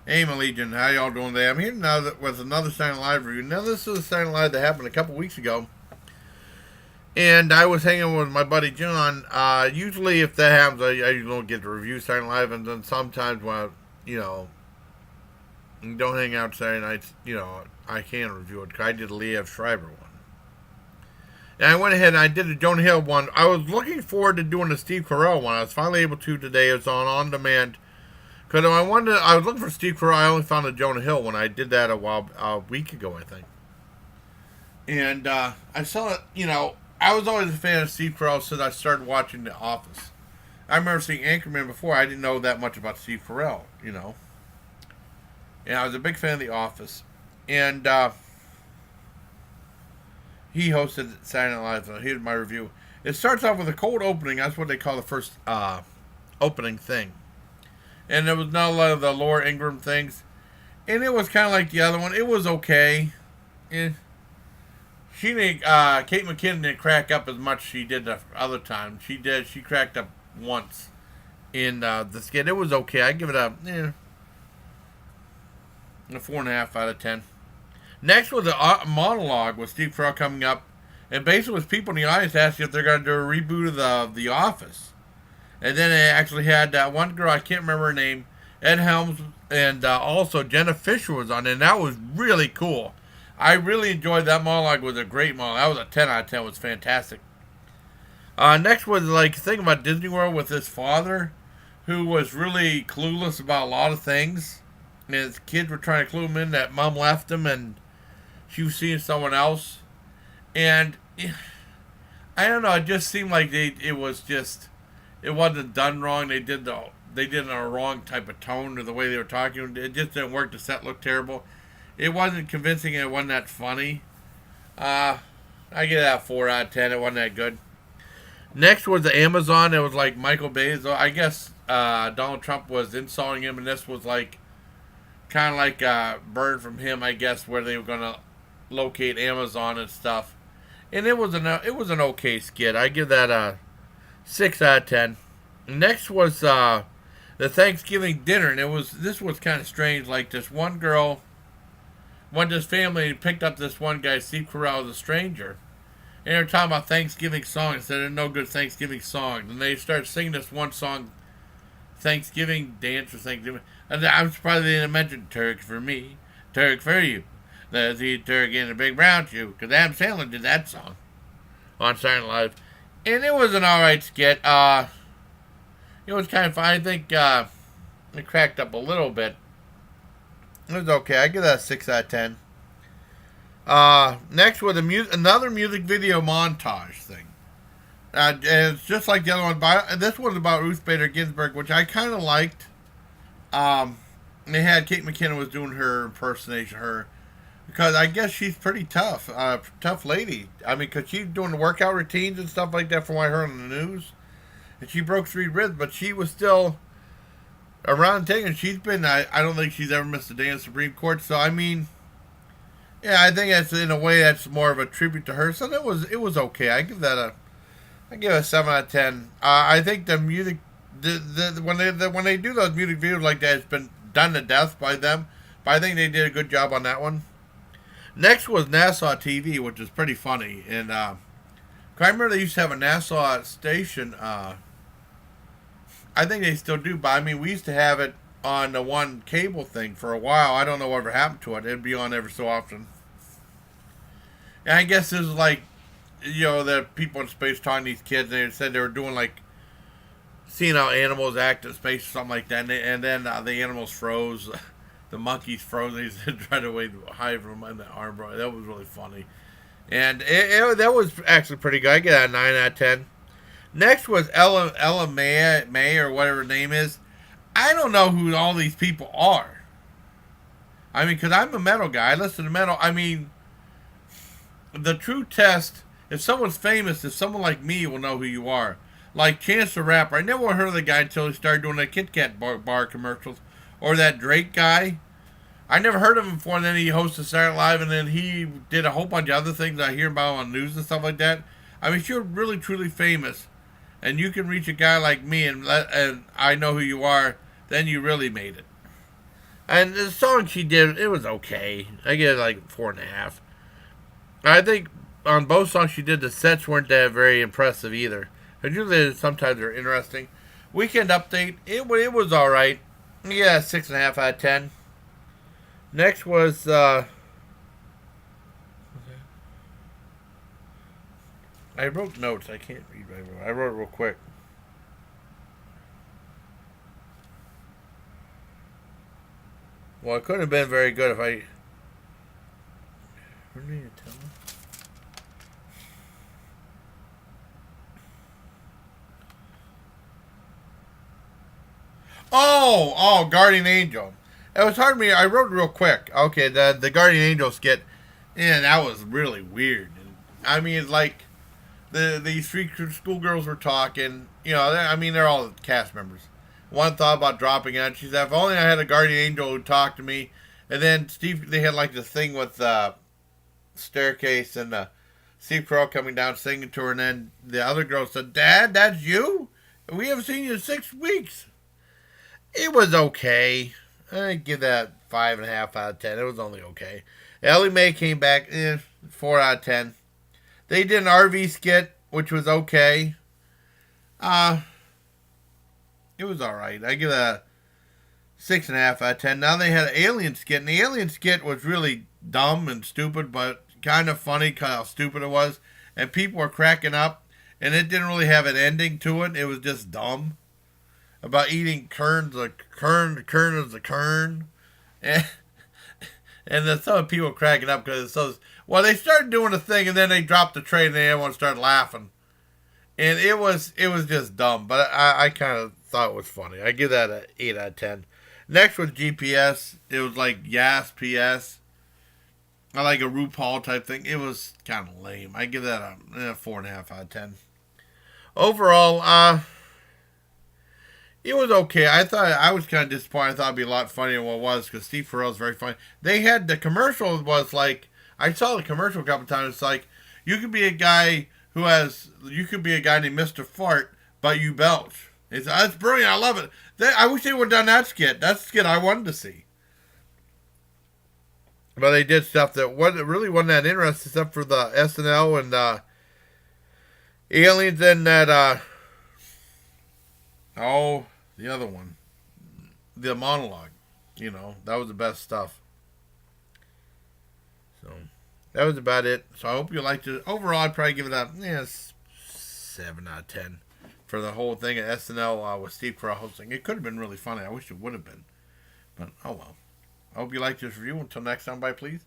Hey, my Legion, how y'all doing today? I'm here now with another Saturday Night Live review. Now, this is a Saturday Night Live that happened a couple weeks ago, and I was hanging with my buddy John. Usually, if that happens, I don't get to review Saturday Night Live, and then sometimes when you don't hang out Saturday nights, I can review it. 'Cause I did a Liev Schreiber one, and I went ahead and I did a Jonah Hill one. I was looking forward to doing the Steve Carell one. I was finally able to today. It's on demand. Because I was looking for Steve Carell. I only found the Jonah Hill when I did that a week ago, I think. And I saw it. I was always a fan of Steve Carell since I started watching The Office. I remember seeing Anchorman before. I didn't know that much about Steve Carell. And I was a big fan of The Office, and he hosted Saturday Night Live. So here's my review. It starts off with a cold opening. That's what they call the first opening thing. And there was not a lot of the Laura Ingraham things. And it was kind of like the other one. It was okay. Kate McKinnon didn't crack up as much as she did the other time. She did. She cracked up once in the skit. It was okay. I give it a 4.5 out of 10. Next was a monologue with Steve Carell coming up. And basically was people in the audience asking if they're going to do a reboot of The Office. And then they actually had one girl, I can't remember her name, Ed Helms, and also Jenna Fisher was on it, and that was really cool. I really enjoyed that monologue. It was a great monologue. That was a 10 out of 10. It was fantastic. Next was like thing about Disney World with his father, who was really clueless about a lot of things. And his kids were trying to clue him in that mom left him and she was seeing someone else. And I don't know, it just seemed like it wasn't done wrong. They did it in a wrong type of tone or the way they were talking. It just didn't work. The set looked terrible. It wasn't convincing and it wasn't that funny. I give that a 4 out of 10. It wasn't that good. Next was the Amazon. It was like Michael Bay's. I guess Donald Trump was insulting him, and this was like kind of like a bird from him, I guess, where they were going to locate Amazon and stuff. And it was an okay skit. I give that a 6 out of 10. Next was the Thanksgiving dinner, and this was kind of strange. Like this one girl went to his family and picked up this one guy, Steve Carell, as a stranger. And they were talking about Thanksgiving songs. There are no good Thanksgiving songs. And they started singing this one song, Thanksgiving Dance or Thanksgiving. And I'm surprised they didn't mention Turk for me, Turk for you. Let's eat turkey in a big brown shoe. Because Adam Sandler did that song on Saturday Night Live. And it was an alright skit. It was kind of fun. I think it cracked up a little bit. It was okay. I give that a 6 out of 10. Next was another music video montage thing. And it's just like the other one. This was about Ruth Bader Ginsburg, which I kind of liked. They had Kate McKinnon was doing her impersonation of her. Because I guess she's pretty tough. Tough lady. I mean, because she's doing the workout routines and stuff like that from what I heard on the news. And she broke 3 ribs, but she was still around taking. She's been, I don't think she's ever missed a day in the Supreme Court. So, I mean, yeah, I think that's, in a way, that's more of a tribute to her. So, it was okay. I give it a 7 out of 10. I think the music, when they do those music videos like that, it's been done to death by them. But I think they did a good job on that one. Next was Nassau TV, which is pretty funny. And I remember they used to have a Nassau station. I think they still do, but I mean, we used to have it on the one cable thing for a while. I don't know whatever happened to it. It'd be on every so often. And I guess this is like, the people in space talking to these kids, and they said they were doing like seeing how animals act in space or something like that. And then the animals froze. The monkeys froze. They tried to hide from them in the arm. That was really funny. And that was actually pretty good. I get a 9 out of 10. Next was Ella May or whatever her name is. I don't know who all these people are. I mean, because I'm a metal guy. I listen to metal. I mean, the true test, if someone's famous, if someone like me will know who you are. Like Chance the Rapper. I never heard of the guy until he started doing the Kit Kat bar commercials. Or that Drake guy. I never heard of him before, and then he hosted Saturday Night Live, and then he did a whole bunch of other things I hear about on news and stuff like that. I mean, if you're really, truly famous, and you can reach a guy like me, and I know who you are, then you really made it. And the song she did, it was okay. I get it like 4.5. I think on both songs she did, the sets weren't that very impressive either. But usually sometimes they're interesting. Weekend Update, it was all right. Yeah, 6.5 out of 10. Next was I wrote notes. I can't read what I wrote. I wrote it real quick. Well, it couldn't have been very good if I. Guardian Angel. It was hard for me. I wrote it real quick. Okay, the Guardian Angel skit, and that was really weird. And, I mean, like these three schoolgirls were talking. You know, I mean, they're all cast members. One thought about dropping out. She said, "If only I had a Guardian Angel who talked to me." And then Steve, they had like this thing with the staircase and Steve Carell coming down singing to her, and then the other girl said, "Dad, that's you? We haven't seen you in 6 weeks." It was okay. I give that 5.5 out of 10. It was only okay. Ellie Mae came back, 4 out of 10. They did an RV skit, which was okay. It was all right. I give that a 6.5 out of 10. Now they had an alien skit, and the alien skit was really dumb and stupid, but kind of funny, kind of how stupid it was, and people were cracking up, and it didn't really have an ending to it. It was just dumb. About eating kerns, the kern is the kern. And, and then some people cracking up because it's so. Well, they started doing a thing and then they dropped the tray and then everyone started laughing. And it was just dumb, but I kind of thought it was funny. I give that an 8 out of 10. Next was GPS. It was like Yas PS. I like a RuPaul type thing. It was kind of lame. I give that a 4.5 out of 10. Overall, it was okay. I was kind of disappointed. I thought it'd be a lot funnier than what it was because Steve Carell's very funny. They had the commercial was like I saw the commercial a couple times. It's like you could be a guy named Mr. Fart, but you belch. That's brilliant. I love it. I wish they would have done that skit. That's the skit I wanted to see. But they did stuff that really wasn't that interesting, except for the SNL and aliens and that. The other one. The monologue. You know, that was the best stuff. So, that was about it. So, I hope you liked it. Overall, I'd probably give it a 7 out of 10 for the whole thing at SNL with Steve Carell hosting. It could have been really funny. I wish it would have been. But, oh well. I hope you liked this review. Until next time, bye, please.